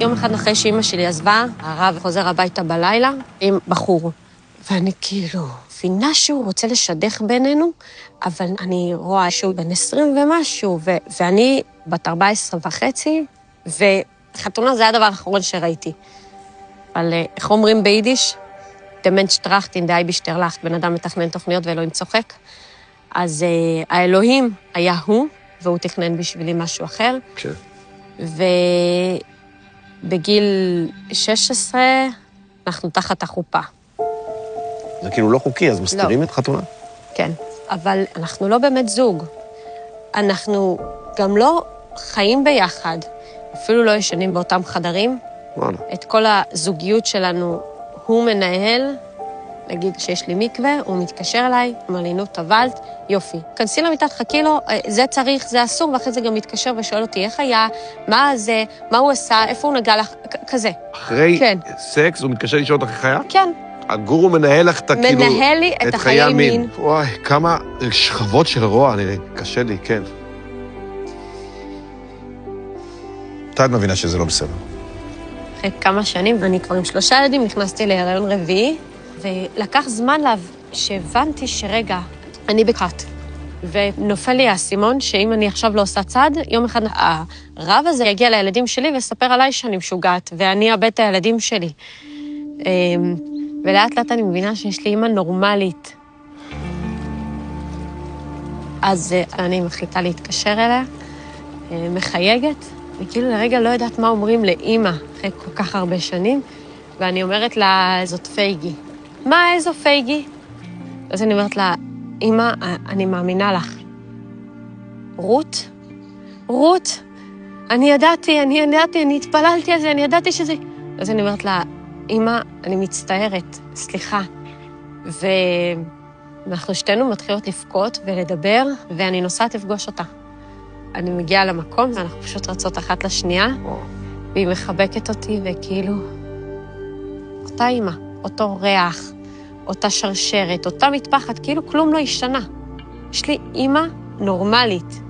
יום אחד אחרי שאמא שלי עזבה, הרב חוזר הביתה בלילה עם בחור. ואני כאילו מבינה שהוא רוצה לשדך בינינו, אבל אני רואה שהוא בן 20 ומשהו, ואני בת 14 וחצי, וחתונה זה הדבר האחרון שראיתי. אבל איך אומרים ביידיש? דמנט שטרחטין די בשטרלחט, בן אדם מתכנן תוכניות ואלוהים צוחק. אז האלוהים היה הוא, והוא תכנן בשבילי משהו אחר. כן. ובגיל 16 אנחנו תחת החופה. זה כאילו לא חוקי, אז מסתירים את חתונה? כן, אבל אנחנו לא באמת זוג. אנחנו גם לא חיים ביחד, אפילו לא ישנים באותם חדרים. וואלה. את כל הזוגיות שלנו הוא מנהל, נגיד שיש לי מקווה, הוא מתקשר אליי, אומר לי, נו, טבלת, יופי. כנסי למיטת, חכי לו, זה צריך, זה אסור, ואחרי זה גם מתקשר ושואל אותי איך היה, מה זה, מה הוא עשה, איפה הוא נגע לך, כזה. אחרי כן. סקס הוא מתקשר לשאול אותך איך היה? כן. הגורו מנהל לך את כאילו... מנהל לי את החיי מין. וואי, כמה שכבות של רוע, קשה לי, כן. אתה מבינה שזה לא בסדר. אחרי כמה שנים, אני כבר עם 3 ילדים, נכנסתי להיריון רביעי, ולקח זמן שהבנתי שרגע, אני בכת. ונופל לי האסימון שאם אני עכשיו לא עושה צעד, יום אחד הרב הזה יגיע לילדים שלי ויספר עליי שאני משוגעת, ואני אאבד את הילדים שלי. ולאט לאט אני מבינה שיש לי אימא נורמלית. אז אני מחליטה להתקשר אליה, מחייגת, וכאילו לרגע לא יודעת מה אומרים לאימא אחרי כל כך הרבה שנים, ואני אומרת לה, זאת פייגי. מה, איזו פייגי? אז אני אומרת לה, אימא, אני מאמינה לך. רות? רות? אני ידעתי, אני התפללתי על זה, אני ידעתי שזה... אז אני אומרת לה, אימא, אני מצטערת, סליחה. ואנחנו שתינו מתחילות לבכות ולדבר, ואני נוסעת לפגוש אותה. אני מגיעה למקום, ואנחנו פשוט רצות אחת לשנייה, והיא מחבקת אותי, וכאילו, אותה אימא, אותו ריח, אותה שרשרת, אותה מטפחת, כאילו כלום לא השתנה. יש לי אימא נורמלית.